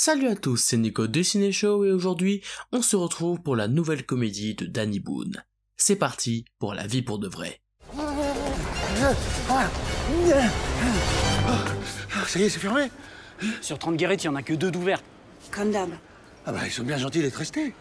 Salut à tous, c'est Nico de Ciné Show et aujourd'hui, on se retrouve pour la nouvelle comédie de Danny Boone. C'est parti pour La vie pour de vrai. Ça y est, c'est fermé. Sur 30 guérettes, il n'y en a que 2 d'ouvertes. Comme d'hab. Ah bah, ils sont bien gentils d'être restés.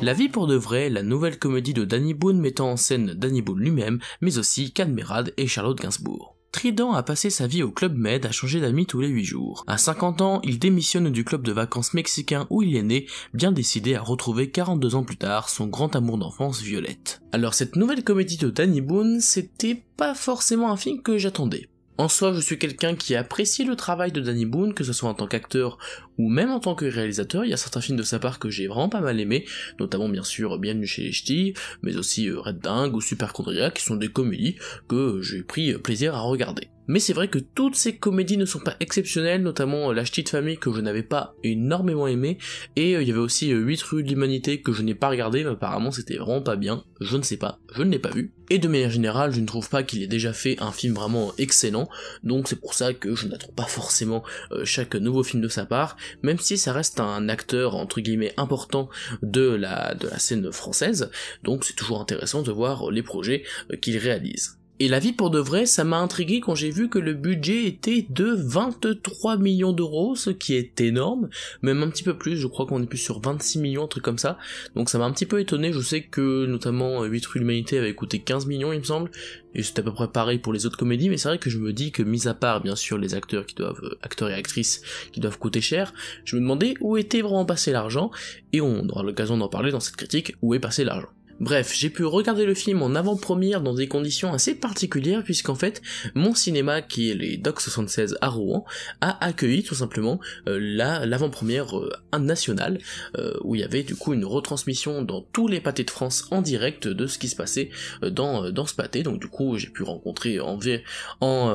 La vie pour de vrai, la nouvelle comédie de Danny Boone mettant en scène Danny Boone lui-même, mais aussi Kad Merad et Charlotte Gainsbourg. Trident a passé sa vie au Club Med à changer d'amis tous les 8 jours. À 50 ans, il démissionne du club de vacances mexicain où il est né, bien décidé à retrouver 42 ans plus tard son grand amour d'enfance Violette. Alors cette nouvelle comédie de Danny Boone, c'était pas forcément un film que j'attendais. En soi, je suis quelqu'un qui apprécie le travail de Danny Boone, que ce soit en tant qu'acteur ou même en tant que réalisateur. Il y a certains films de sa part que j'ai vraiment pas mal aimés, notamment bien sûr Bienvenue chez les Ch'tis, mais aussi Red Dingue ou Superchondria, qui sont des comédies que j'ai pris plaisir à regarder. Mais c'est vrai que toutes ces comédies ne sont pas exceptionnelles, notamment La Ch'ti de famille que je n'avais pas énormément aimé, et il y avait aussi 8 rues de l'humanité que je n'ai pas regardé, mais apparemment c'était vraiment pas bien, je ne sais pas, je ne l'ai pas vu. Et de manière générale, je ne trouve pas qu'il ait déjà fait un film vraiment excellent, donc c'est pour ça que je n'attends pas forcément chaque nouveau film de sa part, même si ça reste un acteur entre guillemets important de la scène française, donc c'est toujours intéressant de voir les projets qu'il réalise. Et La vie pour de vrai, ça m'a intrigué quand j'ai vu que le budget était de 23 millions d'euros, ce qui est énorme, même un petit peu plus, je crois qu'on est plus sur 26 millions, un truc comme ça, donc ça m'a un petit peu étonné. Je sais que notamment 8 rues de l'humanité avait coûté 15 millions il me semble, et c'est à peu près pareil pour les autres comédies, mais c'est vrai que je me dis que mis à part bien sûr les acteurs et actrices qui doivent coûter cher, je me demandais où était vraiment passé l'argent, et on aura l'occasion d'en parler dans cette critique, où est passé l'argent. Bref, j'ai pu regarder le film en avant-première dans des conditions assez particulières puisqu'en fait, mon cinéma, qui est les Docks 76 à Rouen, a accueilli tout simplement l'avant-première nationale, où il y avait du coup une retransmission dans tous les pâtés de France en direct de ce qui se passait dans ce pâté, donc du coup j'ai pu rencontrer en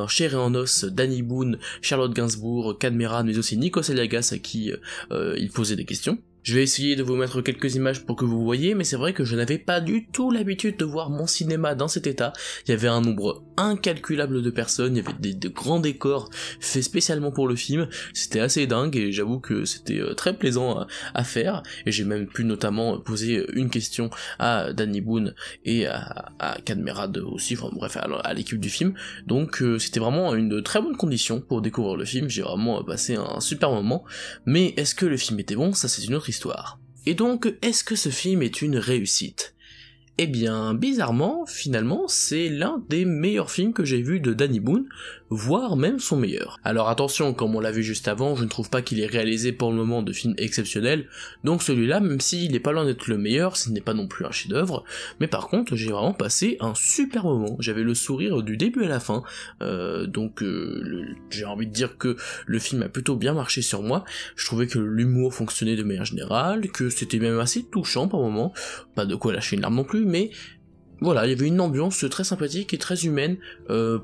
chair et en os Danny Boone, Charlotte Gainsbourg, Kad Merad, mais aussi Nikos Aliagas à qui il posait des questions. Je vais essayer de vous mettre quelques images pour que vous voyez, mais c'est vrai que je n'avais pas du tout l'habitude de voir mon cinéma dans cet état. Il y avait un nombre incalculable de personnes, il y avait de grands décors faits spécialement pour le film, c'était assez dingue et j'avoue que c'était très plaisant à faire, et j'ai même pu notamment poser une question à Danny Boone et à Kad Merad aussi, enfin bref, à l'équipe du film, donc c'était vraiment une très bonne condition pour découvrir le film, j'ai vraiment passé un super moment, mais est-ce que le film était bon, ça c'est une autre histoire. Et donc, est-ce que ce film est une réussite ? Eh bien, bizarrement, finalement, c'est l'un des meilleurs films que j'ai vu de Danny Boone, voire même son meilleur. Alors attention, comme on l'a vu juste avant, je ne trouve pas qu'il ait réalisé pour le moment de films exceptionnels, donc celui-là, même s'il est pas loin d'être le meilleur, ce n'est pas non plus un chef-d'œuvre, mais par contre, j'ai vraiment passé un super moment, j'avais le sourire du début à la fin, donc j'ai envie de dire que le film a plutôt bien marché sur moi, je trouvais que l'humour fonctionnait de manière générale, que c'était même assez touchant par moments, pas de quoi lâcher une larme non plus, mais voilà, il y avait une ambiance très sympathique et très humaine,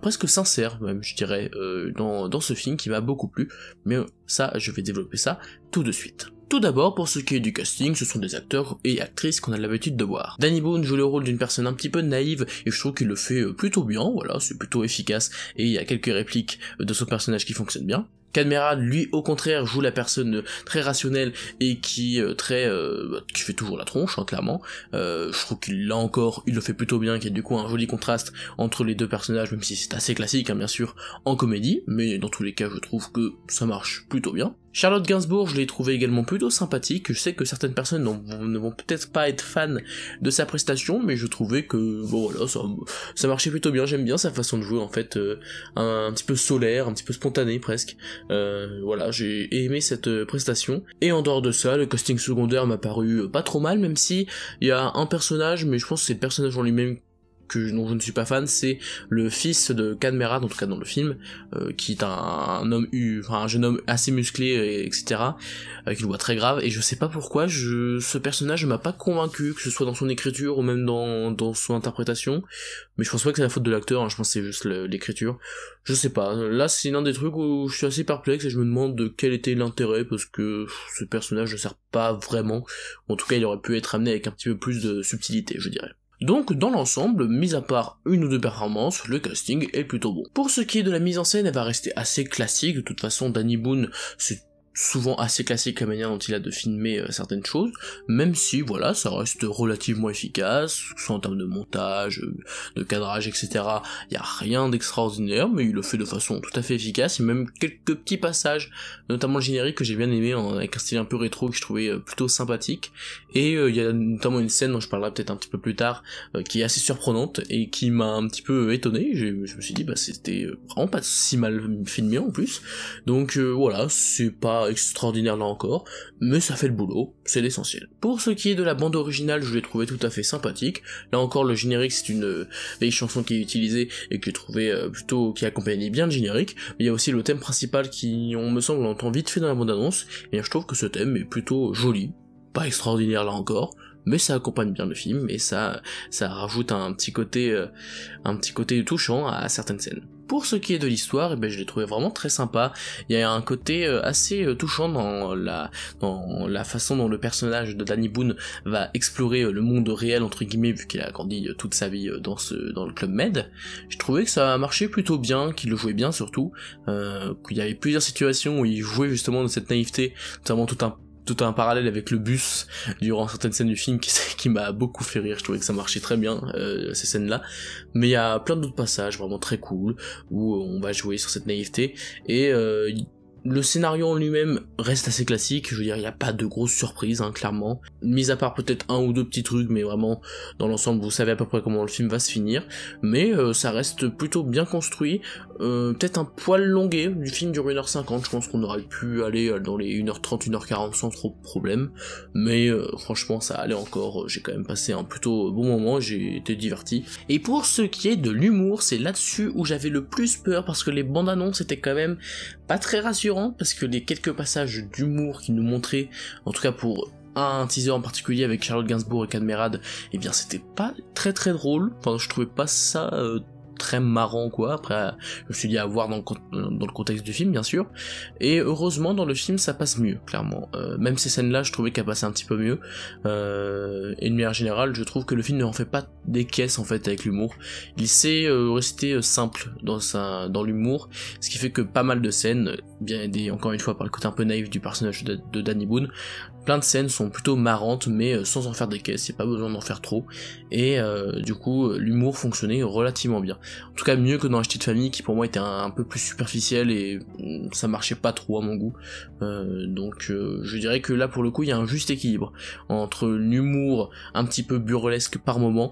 presque sincère même, je dirais, dans ce film qui m'a beaucoup plu, mais ça, je vais développer ça tout de suite. Tout d'abord, pour ce qui est du casting, ce sont des acteurs et actrices qu'on a l'habitude de voir. Danny Boone joue le rôle d'une personne un petit peu naïve, et je trouve qu'il le fait plutôt bien, voilà, c'est plutôt efficace, et il y a quelques répliques de son personnage qui fonctionnent bien. Kad Merad, lui, au contraire, joue la personne très rationnelle et qui fait toujours la tronche, hein, clairement. Je trouve qu'il, là encore, il le fait plutôt bien, qu'il y a du coup un joli contraste entre les deux personnages, même si c'est assez classique, hein, bien sûr, en comédie, mais dans tous les cas, je trouve que ça marche plutôt bien. Charlotte Gainsbourg, je l'ai trouvé également plutôt sympathique, je sais que certaines personnes ne vont peut-être pas être fans de sa prestation, mais je trouvais que, bon voilà, ça marchait plutôt bien, j'aime bien sa façon de jouer, en fait, un petit peu solaire, un petit peu spontané presque, voilà, j'ai aimé cette prestation, et en dehors de ça, le casting secondaire m'a paru pas trop mal, même si il y a un personnage, mais je pense que c'est le personnage en lui-même dont je ne suis pas fan, c'est le fils de Kad Merad, en tout cas dans le film, qui est un jeune homme assez musclé, etc., avec une voix très grave, et je sais pas pourquoi, ce personnage m'a pas convaincu, que ce soit dans son écriture ou même dans son interprétation, mais je pense pas que c'est la faute de l'acteur, hein, je pense que c'est juste l'écriture, je sais pas, là c'est l'un des trucs où je suis assez perplexe et je me demande de quel était l'intérêt, parce que ce personnage ne sert pas vraiment, en tout cas il aurait pu être amené avec un petit peu plus de subtilité, je dirais. Donc dans l'ensemble, mis à part une ou deux performances, le casting est plutôt bon. Pour ce qui est de la mise en scène, elle va rester assez classique, de toute façon Danny Boone, c'est souvent assez classique la manière dont il a de filmer certaines choses, même si voilà, ça reste relativement efficace, soit en termes de montage, de cadrage, etc. Il y a rien d'extraordinaire, mais il le fait de façon tout à fait efficace, et même quelques petits passages, notamment le générique que j'ai bien aimé, avec un style un peu rétro que je trouvais plutôt sympathique, et il y a notamment une scène dont je parlerai peut-être un petit peu plus tard, qui est assez surprenante, et qui m'a un petit peu étonné, je me suis dit, bah c'était vraiment pas si mal filmé en plus, donc voilà, c'est pas extraordinaire là encore, mais ça fait le boulot, c'est l'essentiel. Pour ce qui est de la bande originale, je l'ai trouvé tout à fait sympathique. Là encore, le générique, c'est une vieille chanson qui est utilisée et que j'ai trouvé plutôt qui accompagnait bien le générique, mais il y a aussi le thème principal qui, on me semble, on l'entend vite fait dans la bande-annonce, et je trouve que ce thème est plutôt joli, pas extraordinaire là encore, mais ça accompagne bien le film, et ça rajoute un petit côté touchant à certaines scènes. Pour ce qui est de l'histoire, je l'ai trouvé vraiment très sympa. Il y a un côté assez touchant dans la façon dont le personnage de Danny Boone va explorer le monde réel entre guillemets, vu qu'il a grandi toute sa vie dans le Club Med. J'ai trouvé que ça a marché plutôt bien, qu'il le jouait bien surtout, qu'il y avait plusieurs situations où il jouait justement de cette naïveté, notamment tout un parallèle avec le bus durant certaines scènes du film qui m'a beaucoup fait rire. Je trouvais que ça marchait très bien, ces scènes-là, mais il y a plein d'autres passages vraiment très cool où on va jouer sur cette naïveté, et le scénario en lui-même reste assez classique, je veux dire, il n'y a pas de grosses surprises, clairement, mis à part peut-être un ou deux petits trucs, mais vraiment, dans l'ensemble, vous savez à peu près comment le film va se finir, mais ça reste plutôt bien construit, peut-être un poil longué, du film dure 1h50, je pense qu'on aurait pu aller dans les 1h30, 1h40 sans trop de problème, mais franchement, ça allait encore, j'ai quand même passé un plutôt bon moment, j'ai été diverti. Et pour ce qui est de l'humour, c'est là-dessus où j'avais le plus peur, parce que les bandes annonces étaient quand même pas très rassurant, parce que les quelques passages d'humour qu'ils nous montraient, en tout cas pour un teaser en particulier avec Charlotte Gainsbourg et Cadmerade, eh bien c'était pas très très drôle, enfin je trouvais pas ça très marrant quoi. Après je me suis dit à voir dans le contexte du film bien sûr, et heureusement dans le film ça passe mieux clairement, même ces scènes là je trouvais qu'elles passaient un petit peu mieux, et de manière générale je trouve que le film ne en fait pas des caisses en fait avec l'humour, il sait rester simple dans l'humour, ce qui fait que pas mal de scènes, bien aidé encore une fois par le côté un peu naïf du personnage de Danny Boone, plein de scènes sont plutôt marrantes, mais sans en faire des caisses, il n'y a pas besoin d'en faire trop, et du coup l'humour fonctionnait relativement bien. En tout cas mieux que dans La Petite Famille, qui pour moi était un peu plus superficiel, et ça marchait pas trop à mon goût, donc je dirais que là pour le coup il y a un juste équilibre, entre l'humour un petit peu burlesque par moment,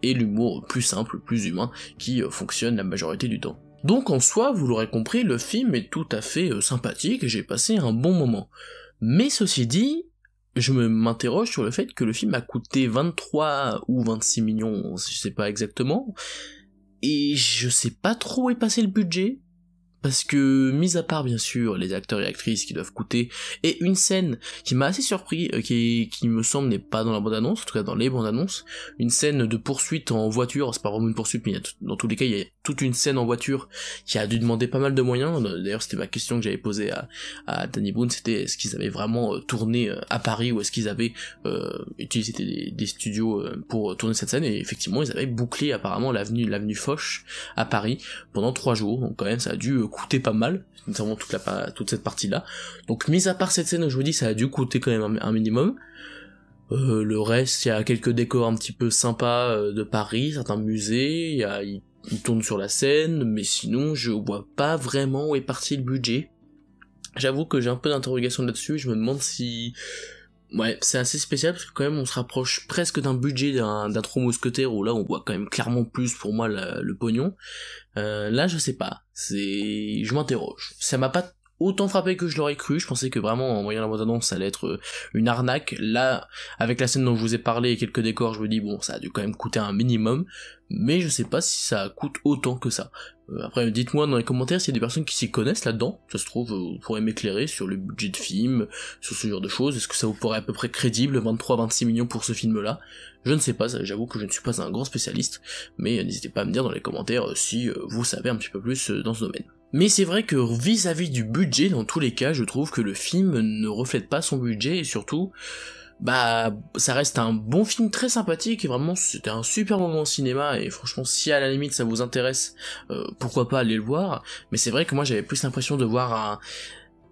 et l'humour plus simple, plus humain, qui fonctionne la majorité du temps. Donc en soi, vous l'aurez compris, le film est tout à fait sympathique, et j'ai passé un bon moment. Mais ceci dit, je m'interroge sur le fait que le film a coûté 23 ou 26 millions, je sais pas exactement, et je sais pas trop où est passé le budget, parce que, mis à part bien sûr les acteurs et actrices qui doivent coûter, et une scène qui m'a assez surpris, qui me semble n'est pas dans la bande-annonce, en tout cas dans les bandes-annonces, une scène de poursuite en voiture, c'est pas vraiment une poursuite, mais dans tous les cas il y a toute une scène en voiture qui a dû demander pas mal de moyens. D'ailleurs c'était ma question que j'avais posée à Danny Boone, c'était est-ce qu'ils avaient vraiment tourné à Paris, ou est-ce qu'ils avaient utilisé des studios pour tourner cette scène, et effectivement ils avaient bouclé apparemment l'avenue Foch à Paris pendant 3 jours, donc quand même ça a dû coûter pas mal, notamment toute cette partie-là. Donc mis à part cette scène, je vous dis, ça a dû coûter quand même un minimum. Le reste, il y a quelques décors un petit peu sympas de Paris, certains musées, ils tournent sur la scène, mais sinon je vois pas vraiment où est parti le budget. J'avoue que j'ai un peu d'interrogation là-dessus, je me demande si... Ouais, c'est assez spécial parce que quand même on se rapproche presque d'un budget d'un Trois Mousquetaires, où là on voit quand même clairement plus pour moi le pognon. Là je sais pas, je m'interroge. Ça m'a pas autant frappé que je l'aurais cru, je pensais que vraiment en voyant la bande-annonce ça allait être une arnaque. Là, avec la scène dont je vous ai parlé et quelques décors, je me dis bon ça a dû quand même coûter un minimum, mais je sais pas si ça coûte autant que ça. Après dites-moi dans les commentaires s'il y a des personnes qui s'y connaissent là-dedans, ça se trouve vous pourrez m'éclairer sur le budget de film, sur ce genre de choses, est-ce que ça vous paraît à peu près crédible, 23-26 millions pour ce film-là? Je ne sais pas, j'avoue que je ne suis pas un grand spécialiste, mais n'hésitez pas à me dire dans les commentaires si vous savez un petit peu plus dans ce domaine. Mais c'est vrai que vis-à-vis du budget, dans tous les cas, je trouve que le film ne reflète pas son budget, et surtout, bah ça reste un bon film très sympathique et vraiment c'était un super moment au cinéma et franchement si à la limite ça vous intéresse, pourquoi pas aller le voir, mais c'est vrai que moi j'avais plus l'impression de voir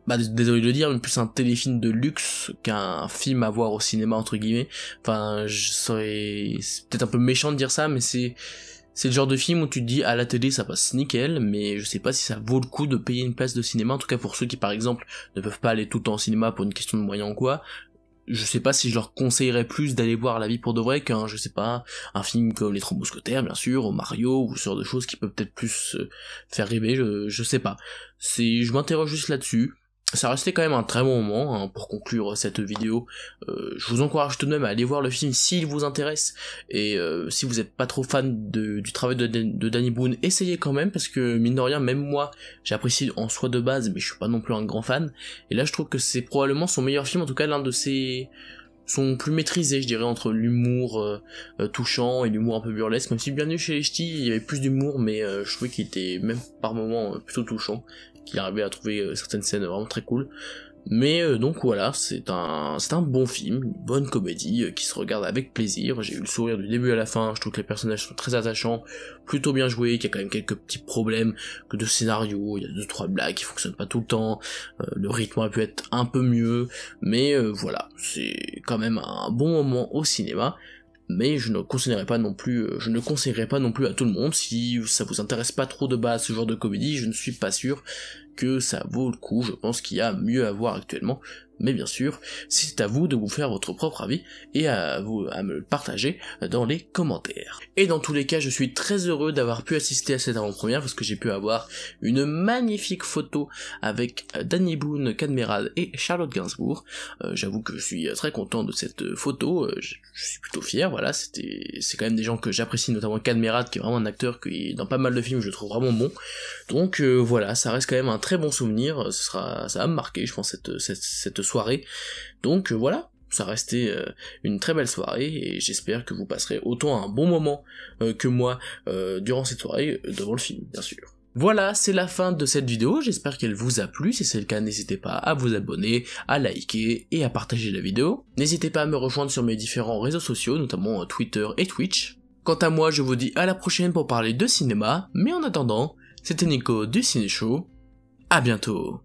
désolé de le dire, mais plus un téléfilm de luxe qu'un film à voir au cinéma entre guillemets. Enfin, c'est peut-être un peu méchant de dire ça, mais c'est le genre de film où tu te dis à la télé ça passe nickel, mais je sais pas si ça vaut le coup de payer une place de cinéma, en tout cas pour ceux qui par exemple ne peuvent pas aller tout le temps au cinéma pour une question de moyens ou quoi. Je sais pas si je leur conseillerais plus d'aller voir La vie pour de vrai qu'un, je sais pas, un film comme Les Trois Mousquetaires, bien sûr, ou Mario, ou ce genre de choses qui peuvent peut-être plus faire rêver, je sais pas. Je m'interroge juste là-dessus. Ça restait quand même un très bon moment, hein, pour conclure cette vidéo. Je vous encourage tout de même à aller voir le film s'il vous intéresse, et si vous êtes pas trop fan du travail de Danny Boone, essayez quand même, parce que mine de rien, même moi, j'apprécie en soi de base, mais je suis pas non plus un grand fan, et là je trouve que c'est probablement son meilleur film, en tout cas l'un de son plus maîtrisé, je dirais, entre l'humour touchant et l'humour un peu burlesque, même si Bienvenue chez les Ch'tis, il y avait plus d'humour, mais je trouvais qu'il était même par moments plutôt touchant, qu'il arrivait à trouver certaines scènes vraiment très cool. Mais donc voilà, c'est un bon film, une bonne comédie qui se regarde avec plaisir. J'ai eu le sourire du début à la fin, je trouve que les personnages sont très attachants, plutôt bien joués, qu'il y a quand même quelques petits problèmes que de scénario, il y a 2-3 blagues qui fonctionnent pas tout le temps, le rythme aurait pu être un peu mieux, mais voilà, c'est quand même un bon moment au cinéma. Mais je ne conseillerais pas non plus à tout le monde. Si ça vous intéresse pas trop de base ce genre de comédie, je ne suis pas sûr que ça vaut le coup. Je pense qu'il y a mieux à voir actuellement, mais bien sûr, c'est à vous de vous faire votre propre avis et à me le partager dans les commentaires. Et dans tous les cas, je suis très heureux d'avoir pu assister à cette avant-première parce que j'ai pu avoir une magnifique photo avec Danny Boone, Cadmerade et Charlotte Gainsbourg. J'avoue que je suis très content de cette photo, je suis plutôt fier, voilà, c'est quand même des gens que j'apprécie, notamment Cadmerade qui est vraiment un acteur qui dans pas mal de films je le trouve vraiment bon. Donc voilà, ça reste quand même un très bon souvenir, ça va me marquer je pense cette soirée. Donc voilà, ça restait une très belle soirée et j'espère que vous passerez autant un bon moment que moi durant cette soirée devant le film, bien sûr. Voilà, c'est la fin de cette vidéo, j'espère qu'elle vous a plu, si c'est le cas n'hésitez pas à vous abonner, à liker et à partager la vidéo. N'hésitez pas à me rejoindre sur mes différents réseaux sociaux, notamment Twitter et Twitch. Quant à moi, je vous dis à la prochaine pour parler de cinéma, mais en attendant, c'était Nico du Ciné Show, à bientôt.